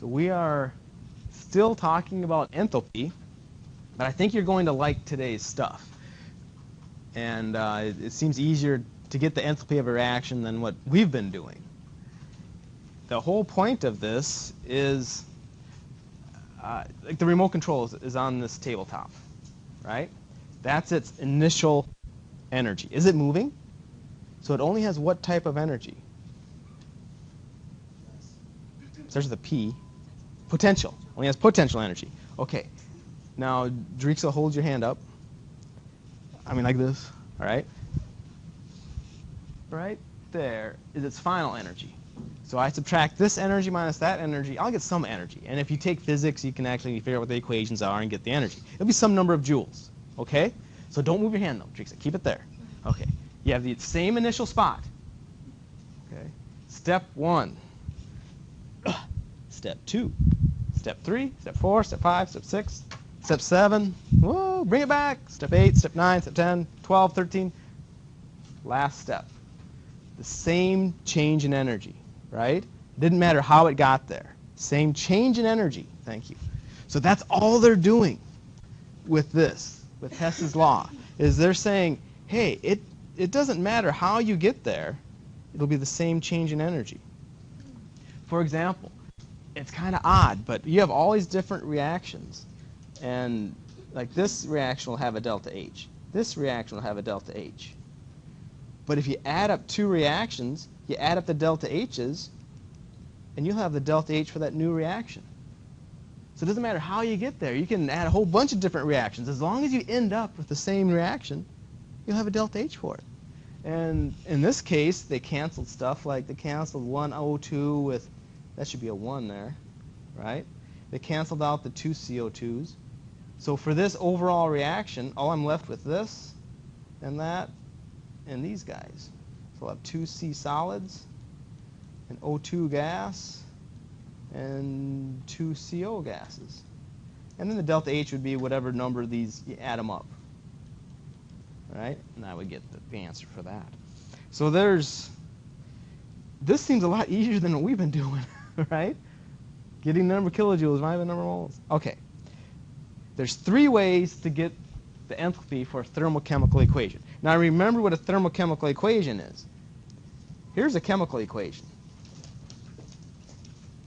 So we are still talking about enthalpy, but I think you're going to like today's stuff. And it seems easier to get the enthalpy of a reaction than what we've been doing. The whole point of this is, like the remote control is on this tabletop, right? That's its initial energy. Is it moving? So it only has what type of energy? Starts with a P. Potential. Only has potential energy. Okay. Now, Drexel, hold your hand up. I mean, like this. All right? Right there is its final energy. So I subtract this energy minus that energy, I'll get some energy. And if you take physics, you can actually figure out what the equations are and get the energy. It'll be some number of joules. Okay? So don't move your hand, though, Drexel. Keep it there. Okay. You have the same initial spot. Okay. Step 1. Step 2. Step 3. Step 4. Step 5. Step 6. Step 7. Whoa, bring it back. Step 8. Step 9. Step 10. 12. 13. Last step. The same change in energy, right? Didn't matter how it got there. Same change in energy. Thank you. So that's all they're doing with this, with Hess's law, is they're saying, hey, it doesn't matter how you get there. It'll be the same change in energy. For example, it's kind of odd, but you have all these different reactions. And like this reaction will have a delta H. This reaction will have a delta H. But if you add up two reactions, you add up the delta H's, and you'll have the delta H for that new reaction. So it doesn't matter how you get there. You can add a whole bunch of different reactions. As long as you end up with the same reaction, you'll have a delta H for it. And in this case, they canceled stuff like they canceled one O2 with, that should be a 1 there, right? They canceled out the 2 CO2s. So for this overall reaction, all I'm left with this and that and these guys. So I'll have 2 C solids, an O2 gas, and 2 CO gases. And then the delta H would be whatever number of these, you add them up. All right? And I would get the answer for that. So this seems a lot easier than what we've been doing, right? Getting the number of kilojoules, not even number of moles. Okay. There's 3 ways to get the enthalpy for a thermochemical equation. Now remember what a thermochemical equation is. Here's a chemical equation.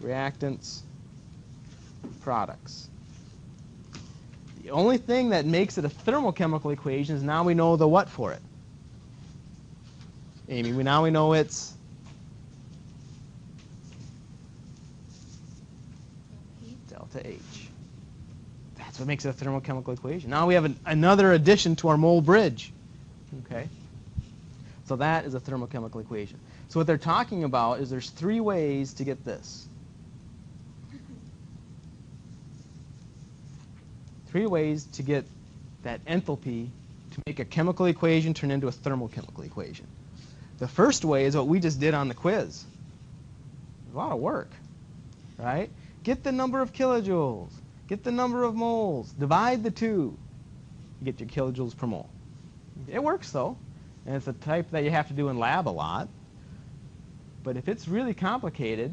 Reactants, products. The only thing that makes it a thermochemical equation is now we know the what for it. Amy, now we know it's delta H. That's what makes it a thermochemical equation. Now we have another addition to our mole bridge. Okay? So that is a thermochemical equation. So what they're talking about is there's 3 ways to get this. 3 ways to get that enthalpy to make a chemical equation turn into a thermochemical equation. The first way is what we just did on the quiz. A lot of work, right? Get the number of kilojoules. Get the number of moles. Divide the 2. You get your kilojoules per mole. It works, though. And it's a type that you have to do in lab a lot. But if it's really complicated,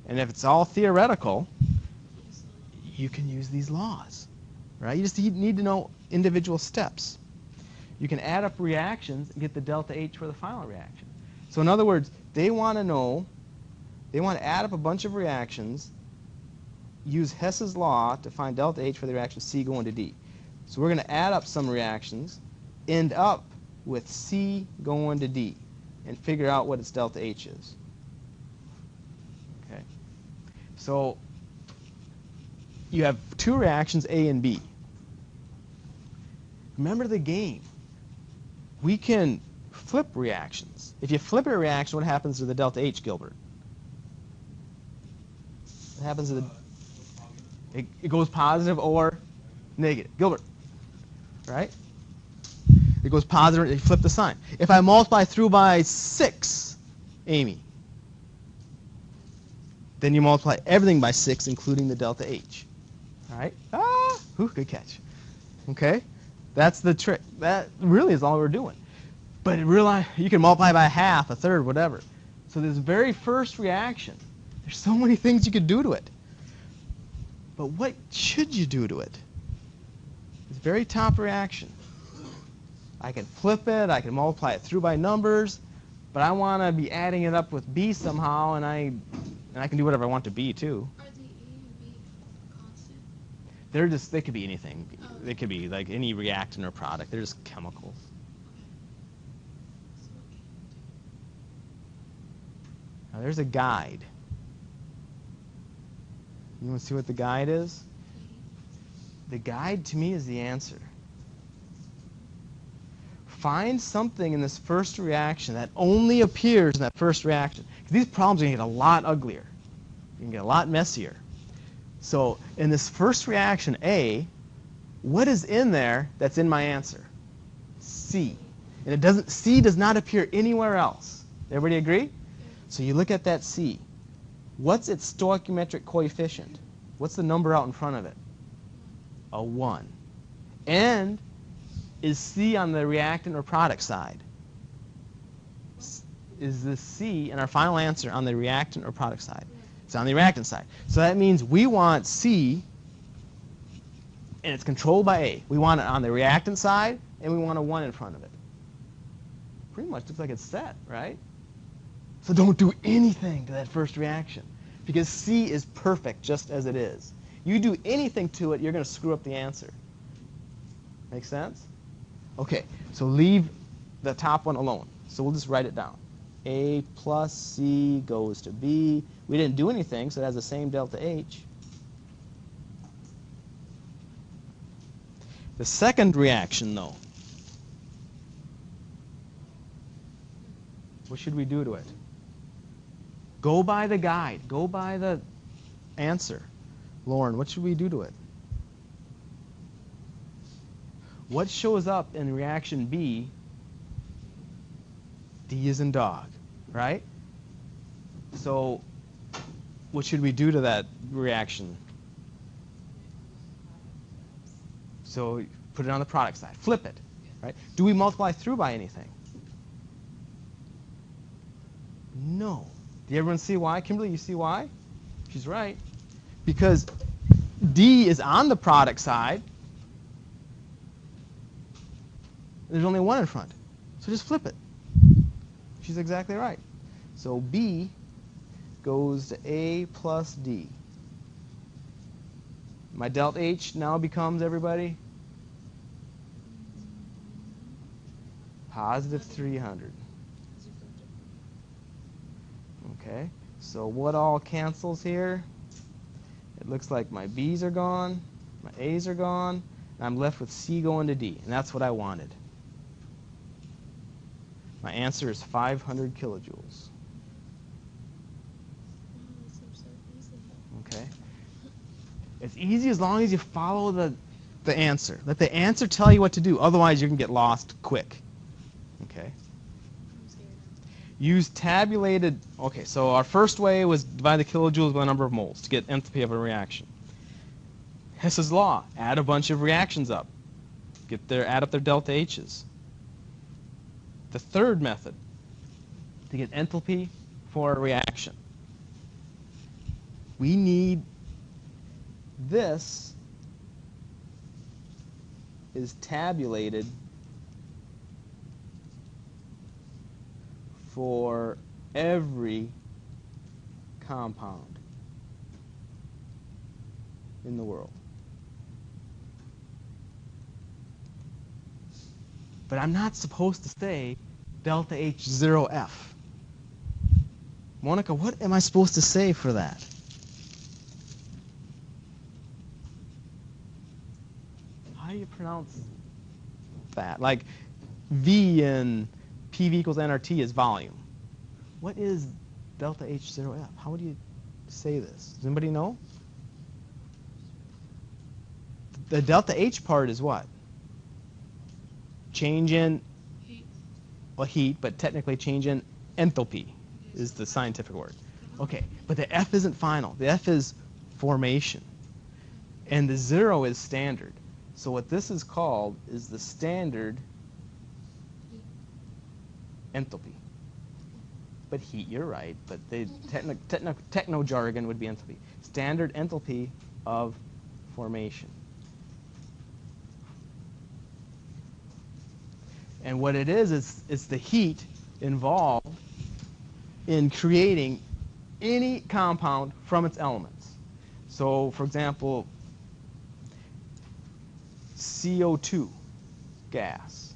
and if it's all theoretical, you can use these laws. Right? You just need to know individual steps. You can add up reactions and get the delta H for the final reaction. So in other words, they want to add up a bunch of reactions, use Hess's law to find delta H for the reaction C going to D. So we're going to add up some reactions, end up with C going to D, and figure out what its delta H is. Okay. So you have 2 reactions, A and B. Remember the game. We can flip reactions. If you flip a reaction, what happens to the delta H, Gilbert? What happens to the... It goes positive or negative. Gilbert, right? It goes positive, you flip the sign. If I multiply through by 6, Amy, then you multiply everything by 6, including the delta H. All right? Good catch. Okay? That's the trick. That really is all we're doing. But you can multiply by 1/2, 1/3, whatever. So this very first reaction, there's so many things you could do to it. But what should you do to it? It's very top reaction. I can flip it, I can multiply it through by numbers, but I want to be adding it up with B somehow, and I can do whatever I want to B too. Are the A and B constant? They could be anything. They could be like any reactant or product. They're just chemicals. So what can you do? Now there's a guide. You want to see what the guide is? The guide to me is the answer. Find something in this first reaction that only appears in that first reaction. These problems are going to get a lot uglier. You can get a lot messier. So in this first reaction, A, what is in there that's in my answer? C. And C does not appear anywhere else. Everybody agree? So you look at that C. What's its stoichiometric coefficient? What's the number out in front of it? A 1. And is C on the reactant or product side? Is the C in our final answer on the reactant or product side? It's on the reactant side. So that means we want C, and it's controlled by A. We want it on the reactant side, and we want a 1 in front of it. Pretty much looks like it's set, right? So don't do anything to that first reaction, because C is perfect just as it is. You do anything to it, you're going to screw up the answer. Make sense? Okay, so leave the top one alone. So we'll just write it down. A plus C goes to B. We didn't do anything, so it has the same delta H. The second reaction, though, what should we do to it? Go by the guide. Go by the answer. Lauren, what should we do to it? What shows up in reaction B? D is in dog, right? So what should we do to that reaction? So put it on the product side. Flip it, right? Do we multiply through by anything? No. Do everyone see why? Kimberly, you see why? She's right. Because D is on the product side. There's only 1 in front. So just flip it. She's exactly right. So B goes to A plus D. My delta H now becomes, everybody, positive 300. Okay, so what all cancels here? It looks like my B's are gone, my A's are gone, and I'm left with C going to D, and that's what I wanted. My answer is 500 kilojoules. Okay. It's easy as long as you follow the answer. Let the answer tell you what to do. Otherwise, you can get lost quick. Okay. Use tabulated. Okay, so our first way was divide the kilojoules by the number of moles to get enthalpy of a reaction. Hess's law. Add a bunch of reactions up. Add up their delta H's. The third method to get enthalpy for a reaction. We need this is tabulated for every compound in the world. But I'm not supposed to say delta H0F. Monica, what am I supposed to say for that? How do you pronounce that? Like V in PV equals nRT is volume. What is delta H0F? How would you say this? Does anybody know? The delta H part is what? Change in Heat. Well, heat, but technically change in enthalpy is the scientific word. Okay, but the F isn't final. The F is formation. And the 0 is standard. So what this is called is the standard enthalpy. But heat, you're right, but the techno jargon would be enthalpy. Standard enthalpy of formation. And what it is it's the heat involved in creating any compound from its elements. So, for example, CO2 gas,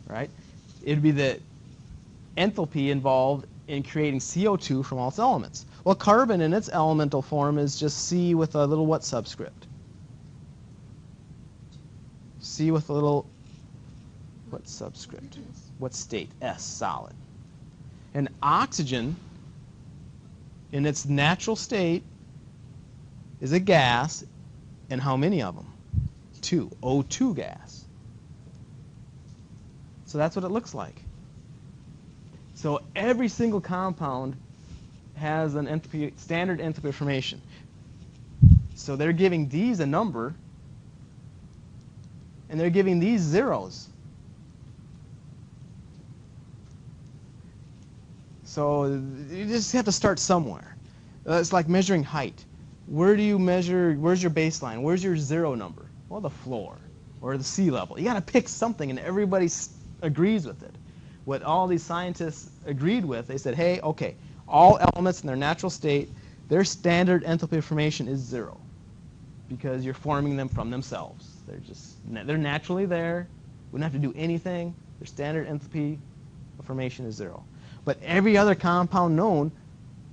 right? It'd be the enthalpy involved in creating CO2 from all its elements. Well, carbon in its elemental form is just C with a little what subscript? C with a little what subscript? What state? S, solid. And oxygen in its natural state is a gas, and how many of them? 2, O2 gas. So that's what it looks like. So every single compound has an enthalpy, standard enthalpy formation. So they're giving these a number, and they're giving these zeros. So you just have to start somewhere. It's like measuring height. Where do you measure, where's your baseline? Where's your zero number? Well, the floor or the sea level. You got to pick something, and everybody agrees with it. What all these scientists agreed with, they said, hey, okay, all elements in their natural state, their standard enthalpy formation is 0 because you're forming them from themselves. They're naturally there. We don't have to do anything. Their standard enthalpy formation is 0. But every other compound known,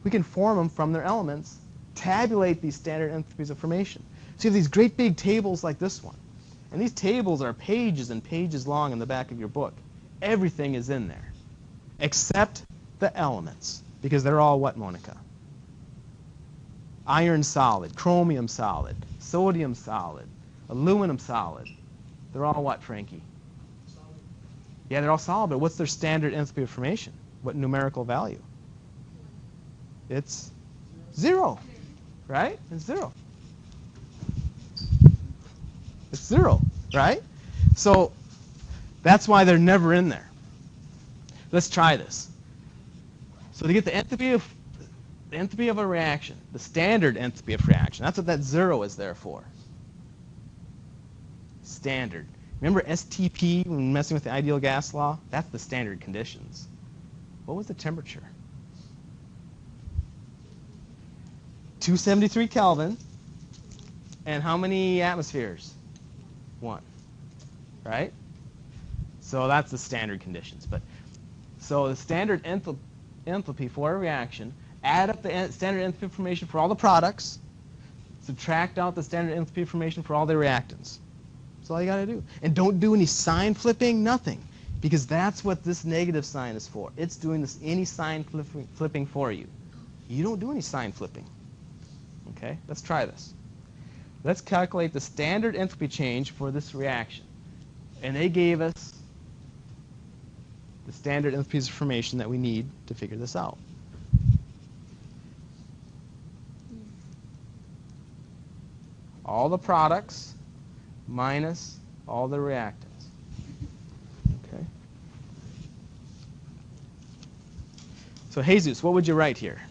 we can form them from their elements, tabulate these standard enthalpies of formation. So you have these great big tables like this one. And these tables are pages and pages long in the back of your book. Everything is in there, except the elements, because they're all what, Monica? Iron solid, chromium solid, sodium solid, aluminum solid. They're all what, Frankie? Solid. Yeah, they're all solid, but what's their standard enthalpy of formation? What numerical value? It's 0, right? It's 0. It's 0, right? So that's why they're never in there. Let's try this. So to get the enthalpy of a reaction, the standard enthalpy of reaction, that's what that 0 is there for. Standard. Remember STP when messing with the ideal gas law? That's the standard conditions. What was the temperature? 273 Kelvin. And how many atmospheres? 1. Right? So that's the standard conditions. So the standard enthalpy for a reaction, add up the standard enthalpy information for all the products, subtract out the standard enthalpy information for all the reactants. That's all you got to do. And don't do any sign flipping, nothing. Because that's what this negative sign is for. It's doing any sign flipping for you. You don't do any sign flipping. Okay, let's try this. Let's calculate the standard enthalpy change for this reaction. And they gave us the standard enthalpies of formation that we need to figure this out. All the products minus all the reactants. Okay. So Jesus, what would you write here?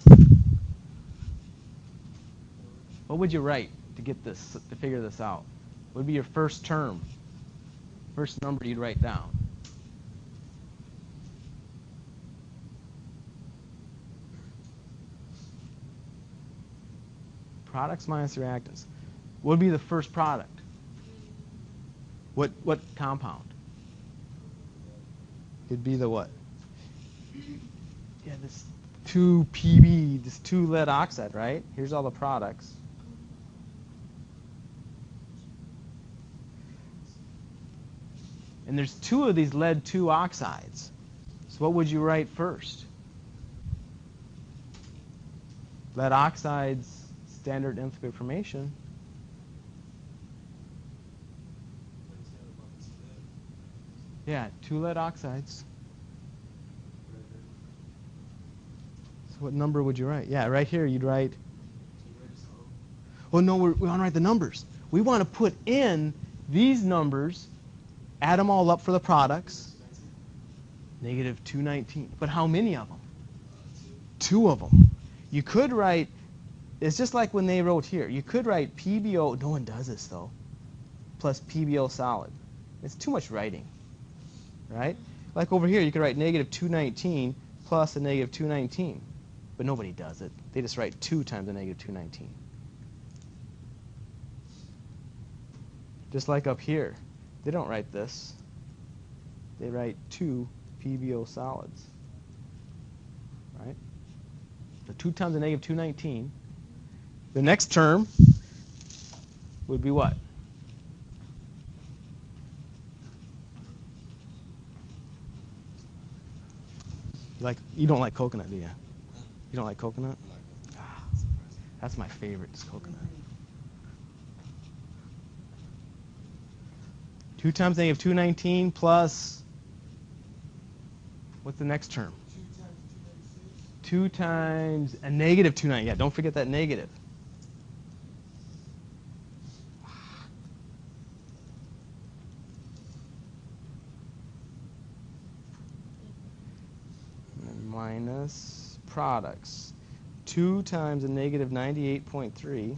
What would you write to get this, to figure this out? What would be your first term? First number you'd write down? Products minus reactants. What would be the first product? What compound? It'd be the what? Yeah, this 2Pb, this 2 lead oxide, right? Here's all the products. And there's 2 of these lead 2 oxides. So what would you write first? Lead oxides, standard enthalpy formation. Yeah, 2 lead oxides. So what number would you write? Yeah, right here you'd write. Oh no, we want to write the numbers. We want to put in these numbers, add them all up for the products. Negative 219. But how many of them? 2 of them. You could write It's just like when they wrote here. You could write PBO, no one does this though, plus PBO solid. It's too much writing, right? Like over here, you could write negative 219 plus a negative 219, but nobody does it. They just write 2 times a negative 219. Just like up here, they don't write this. They write 2 PBO solids, right? So 2 times a negative 219. The next term would be what? You don't like coconut, do you? You don't like coconut? Ah, that's my favorite, is coconut. 2 times negative 219 plus, what's the next term? 2 times a negative 219. Yeah, don't forget that negative. And minus products. 2 times a negative 98.3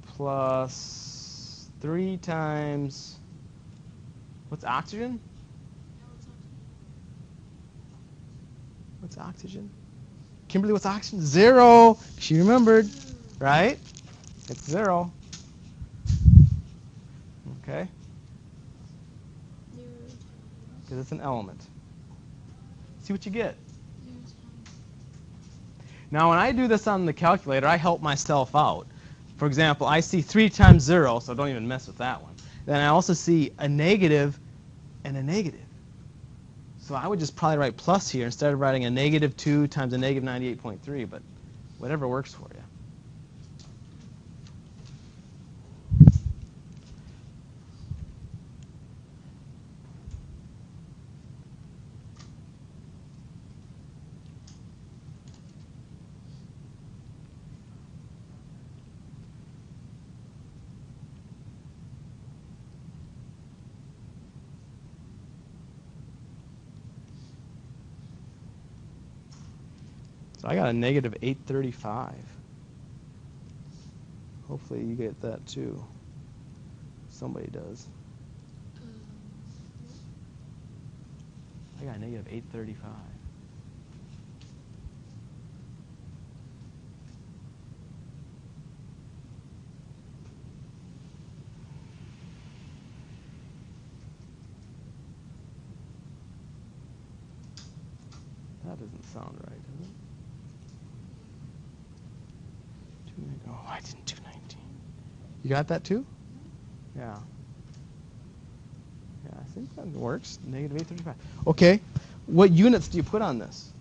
plus 3 times, what's oxygen? What's oxygen? Kimberly, what's oxygen? 0. She remembered, right? It's 0. Okay? Because it's an element. See what you get. Now, when I do this on the calculator, I help myself out. For example, I see 3 times 0, so don't even mess with that one. Then I also see a negative and a negative. So I would just probably write plus here instead of writing a negative 2 times a negative 98.3, but whatever works for you. So I got a negative 835. Hopefully you get that too. Somebody does. I got a negative 835. That doesn't sound right, does it? Oh, I didn't 219. You got that too? Yeah. Yeah, I think that works. Negative 835. Okay. What units do you put on this?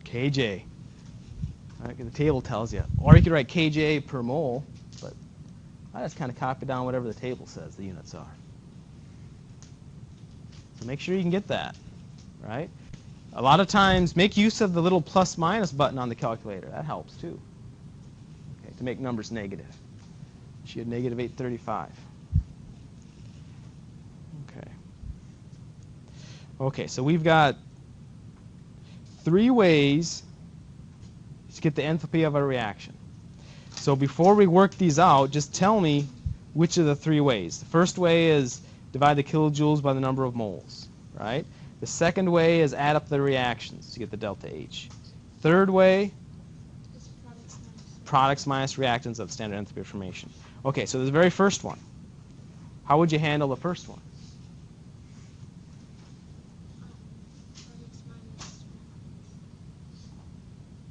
KJ. All right, the table tells you. Or you could write KJ per mole, but I just kind of copy down whatever the table says the units are. So make sure you can get that, right? A lot of times, make use of the little plus minus button on the calculator. That helps too. Okay, to make numbers negative. She had negative 835. Okay. Okay, so we've got 3 ways to get the enthalpy of a reaction. So before we work these out, just tell me which of the 3 ways. The first way is divide the kilojoules by the number of moles, right? The second way is add up the reactions to get the delta H. Third way, products minus reactants of standard enthalpy of formation. Okay, so the very first one. How would you handle the first one?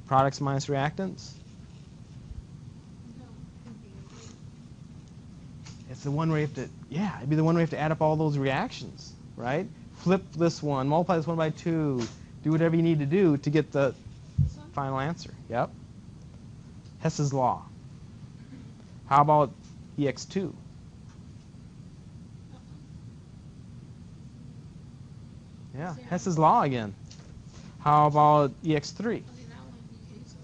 Products minus reactants? It's the one where you have to, yeah, it'd be the one where you have to add up all those reactions, right? Flip this one, multiply this one by 2, do whatever you need to do to get the final answer. Yep. Hess's law. How about EX2? Yeah, Hess's law again. How about EX3? Okay, that one you can use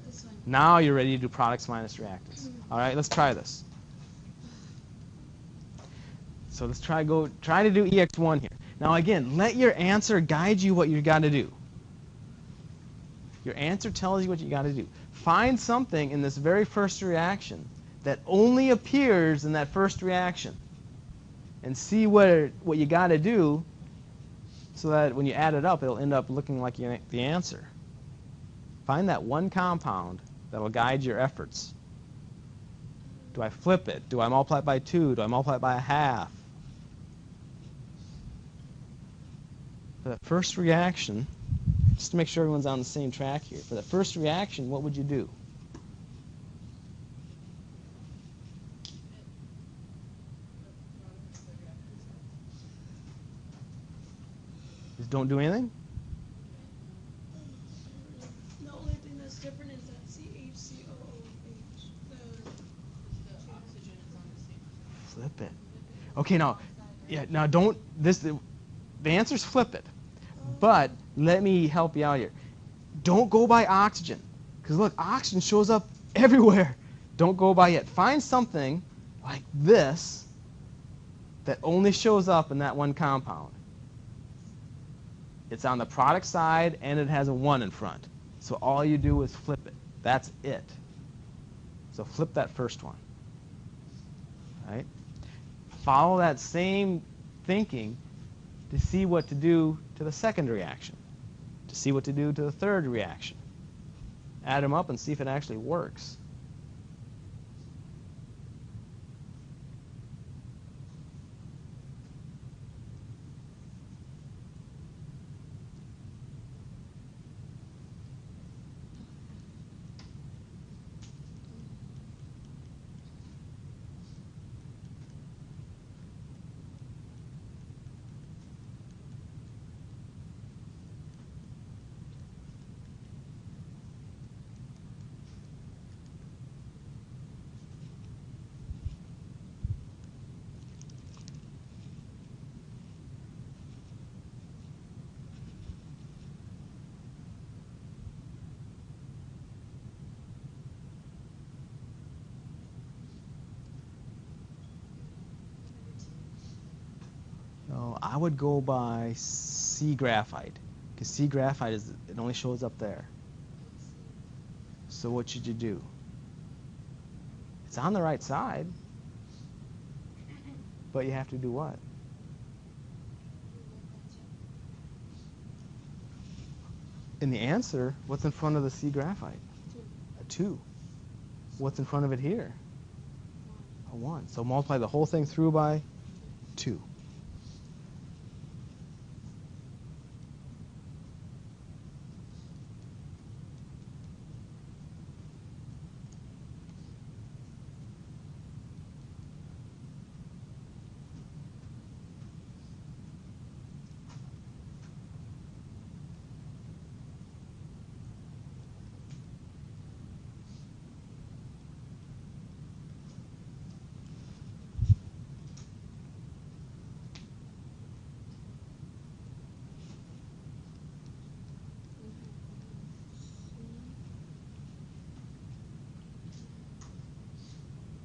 this one. Now you're ready to do products minus reactants. All right, let's try this. So let's try to do EX1 here. Now again, let your answer guide you what you got to do. Your answer tells you what you got to do. Find something in this very first reaction that only appears in that first reaction, and see what you got to do, so that when you add it up, it'll end up looking like the answer. Find that one compound that will guide your efforts. Do I flip it? Do I multiply it by 2? Do I multiply it by a half? For that first reaction, just to make sure everyone's on the same track here, for the first reaction, what would you do? Just don't do anything? The only thing that's different is that CHCOOH. The oxygen is on the same. Flip it. Okay, now don't the answer's flip it. But let me help you out here. Don't go by oxygen, because look, oxygen shows up everywhere. Don't go by it. Find something like this that only shows up in that one compound. It's on the product side, and it has a 1 in front. So all you do is flip it. That's it. So flip that first one. Right? Follow that same thinking to see what to do to the second reaction, to see what to do to the third reaction. Add them up and see if it actually works. So I would go by C graphite, because C graphite it only shows up there. So what should you do? It's on the right side, but you have to do what? In the answer, what's in front of the C graphite? A 2. What's in front of it here? A 1. So multiply the whole thing through by 2.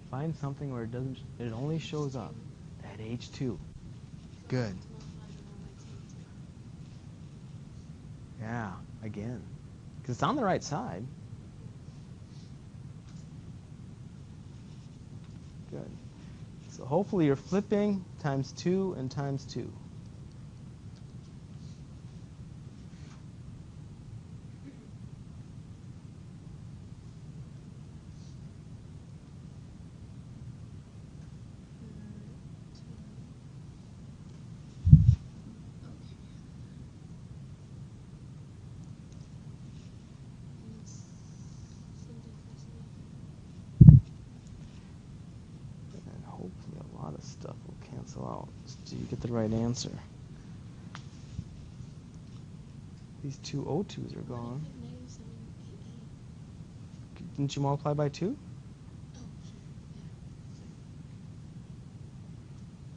Find something where it only shows up at H2. Good. Yeah, again. Because it's on the right side. Good. So hopefully you're flipping times 2 and times 2. Stuff will cancel out. Do you get the right answer? These two O2s are gone. Didn't you multiply by 2?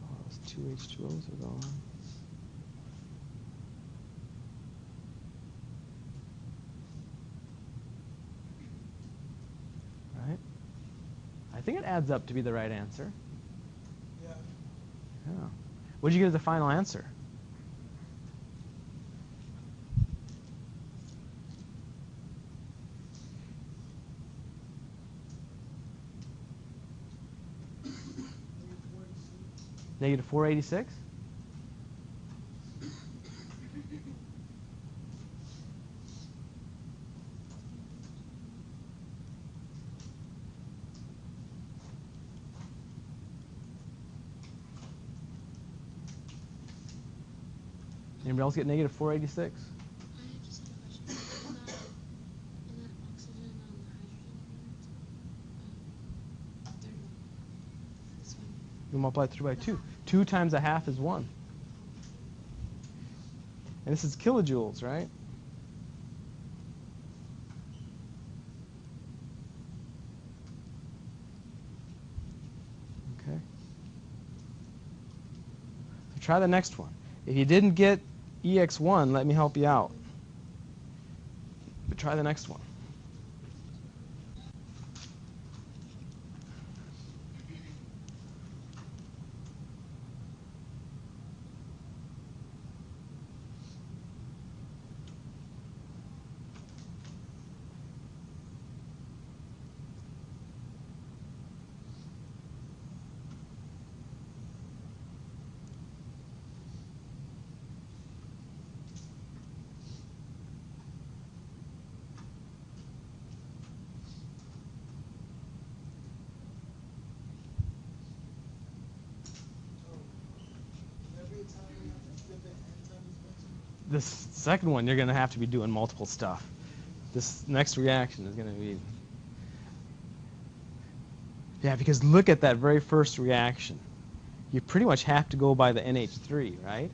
Oh, those 2 H2Os are gone. I think it adds up to be the right answer. Yeah. Yeah. What did you get as the final answer? Negative 486? Anybody else get negative 486? I just had a question. In that oxygen and hydrogen, third one. This one. You multiply through by 2. 2 times a half is 1. And this is kilojoules, right? Okay. So try the next one. If you didn't get EX1, let me help you out. But try the next one. This second one, you're going to have to be doing multiple stuff. This next reaction is going to be... Yeah, because look at that very first reaction. You pretty much have to go by the NH3, right?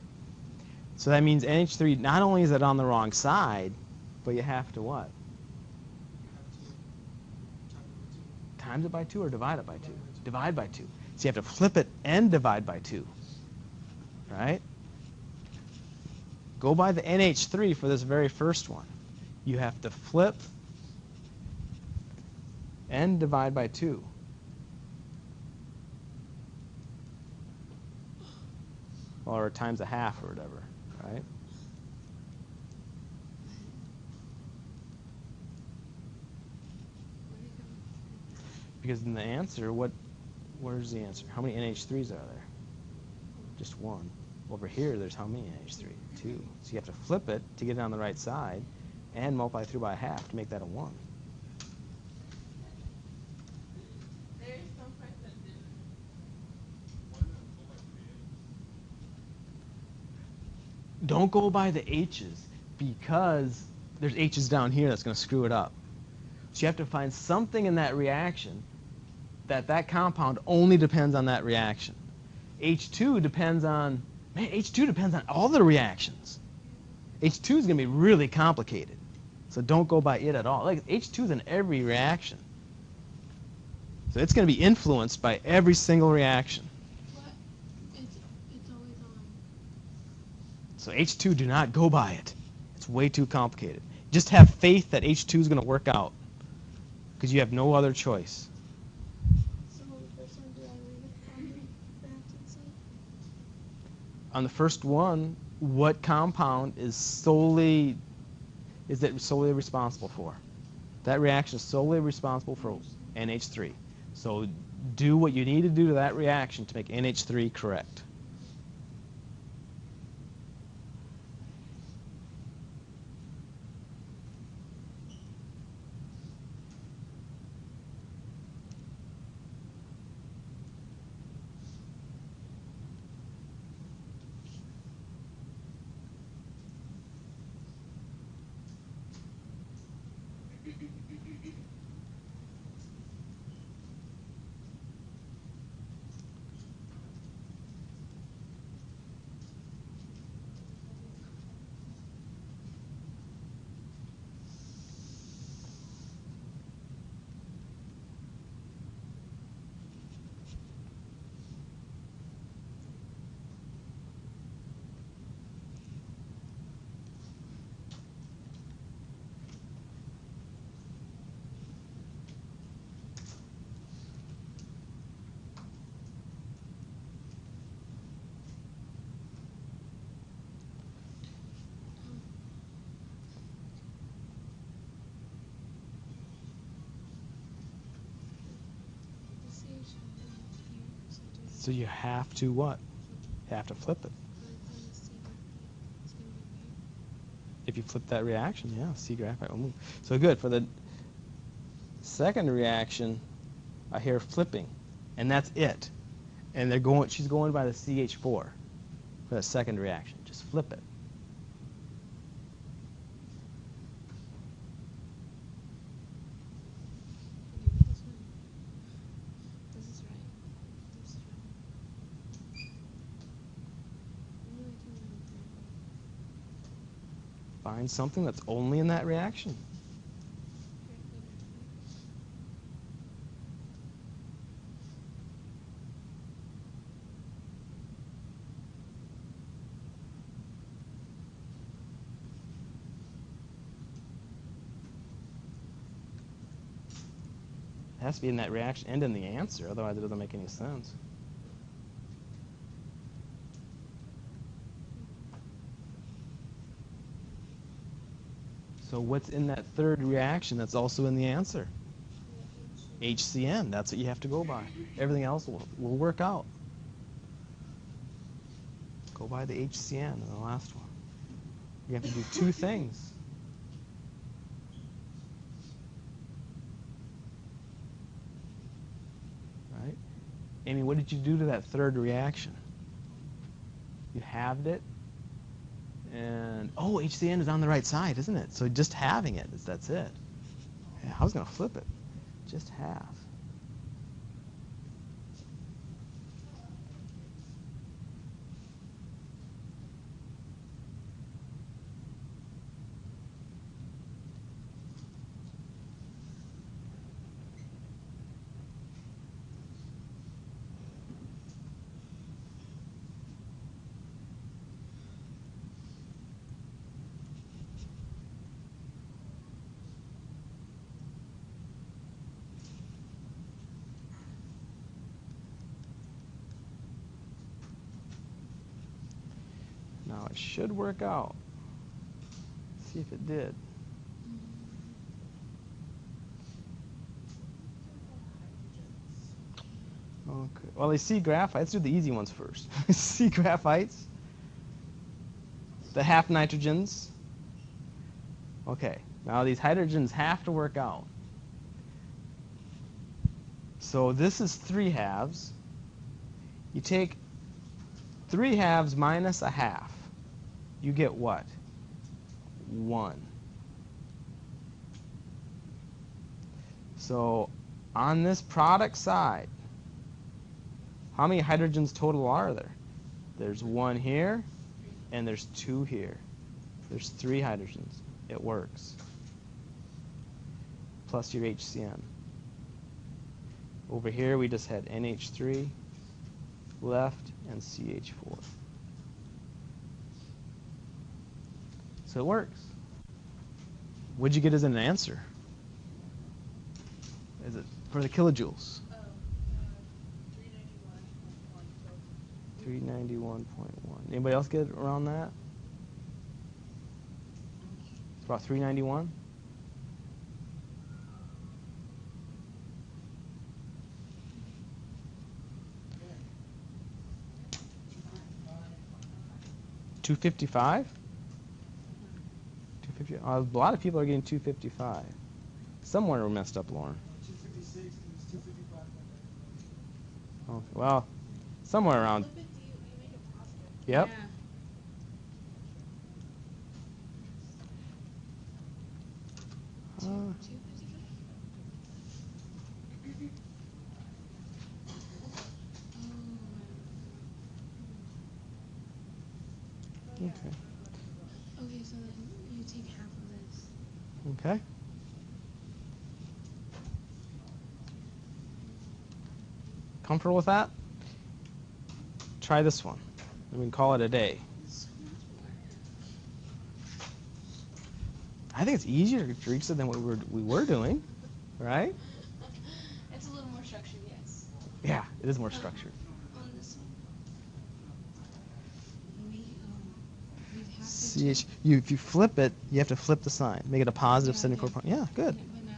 So that means NH3, not only is it on the wrong side, but you have to what? Times it by 2 or divide it by 2? Divide by 2. So you have to flip it and divide by 2, right? Go by the NH3 for this very first one. You have to flip and divide by 2. Or times a half or whatever, right? Because in the answer, where's the answer? How many NH3s are there? Just one. Over here, there's how many NH3? 2. So you have to flip it to get it on the right side and multiply through by half to make that a 1. Don't go by the H's because there's H's down here that's going to screw it up. So you have to find something in that reaction that compound only depends on that reaction. H2 depends on all the reactions. H2 is going to be really complicated. So don't go by it at all. Like H2 is in every reaction. So it's going to be influenced by every single reaction. What? It's always on. So H2, do not go by it. It's way too complicated. Just have faith that H2 is going to work out because you have no other choice. So the first one, do I leave it on the reactant side? On the first one, what compound is solely responsible for? That reaction is solely responsible for NH3. So do what you need to do to that reaction to make NH3 correct. So you have to what? You have to flip it. If you flip that reaction, yeah, C graphite will move. So good. For the second reaction, I hear flipping, and that's it. And they're going. She's going by the CH4 for the second reaction. Just flip it. Find something that's only in that reaction. It has to be in that reaction and in the answer, otherwise it doesn't make any sense. So what's in that third reaction that's also in the answer? HCN. That's what you have to go by. Everything else will work out. Go by the HCN in the last one. You have to do two things. Right? Amy, what did you do to that third reaction? You halved it. And, oh, HCN is on the right side, isn't it? So just halving it, that's it. Yeah, I was going to flip it. Just half. Now it should work out. Let's see if it did. Okay. Well, they see graphites. Let's do the easy ones first. See graphites. The half nitrogens. Okay. Now these hydrogens have to work out. So this is 3 halves. You take 3 halves minus a half. You get what? 1. So on this product side, how many hydrogens total are there? There's 1 here, and there's 2 here. There's 3 hydrogens. It works. Plus your HCN. Over here, we just had NH3 left and CH4. So it works. What'd you get as an answer? Is it for the kilojoules? 391.1. Anybody else get around that? It's about 391. $255? A lot of people are getting 255. Somewhere we're messed up, Lauren. 256 is 255. Okay, well, somewhere around. Flip it, you make it positive. Yep. Yeah. Uh, 255. okay. Okay, so then you take half of this. Okay. Comfortable with that? Try this one. And we can call it a day. So much more. I think it's easier, Teresa, than what we were doing, right? It's a little more structured, yes. Yeah, it is more structured. On this one. We'd have to CH, if you flip it, you have to flip the sign. Make it a positive Yeah, 74 yeah. point. Yeah, good. But now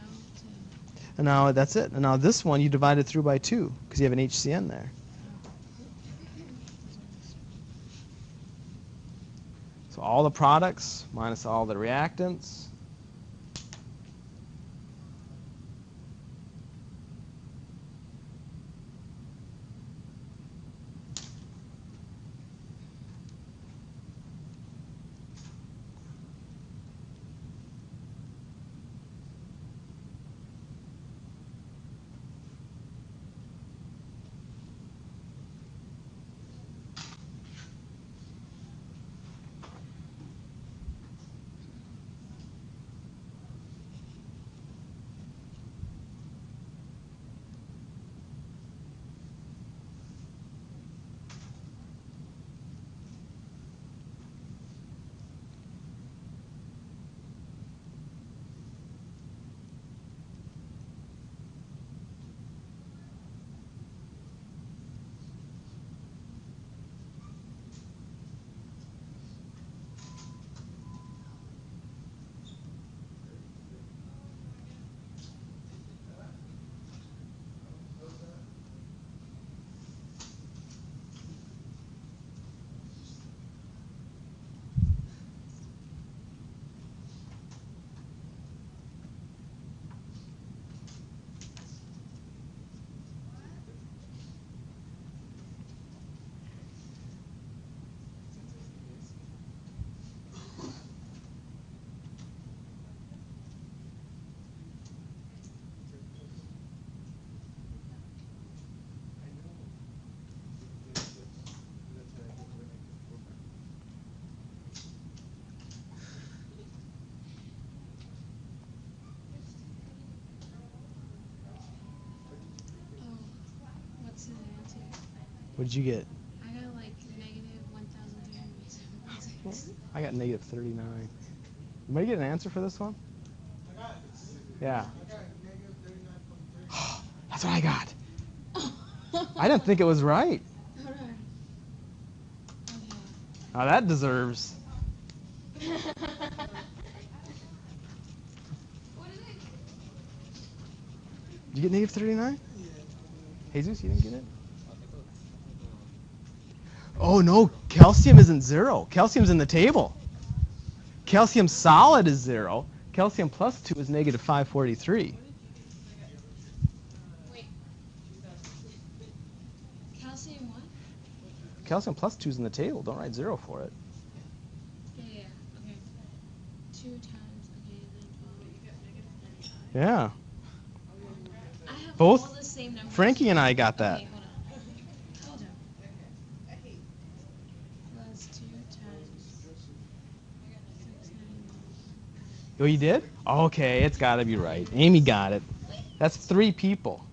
And now that's it. And now this one you divide it through by 2 because you have an HCN there. all the products minus all the reactants. What's the answer? What did you get? I got like negative 1,376. I got negative 39. Anybody get an answer for this one? I got it. Yeah. I got negative 39.3. That's what I got. I didn't think it was right. Hold on. Okay. Now that deserves. What is it? Did you get negative 39? Yeah. Jesus, you didn't get it? Oh no, calcium isn't 0. Calcium's in the table. Calcium solid is 0. Calcium plus 2 is negative 543. Wait. Calcium what? Calcium plus 2 is in the table. Don't write 0 for it. Yeah. Okay. 2 times. Okay. Then Yeah. I have Both all the same numbers. Frankie and I got that. Okay, hold on. Plus 2 times 691. Oh, you did? Okay, it's got to be right. Amy got it. That's 3 people.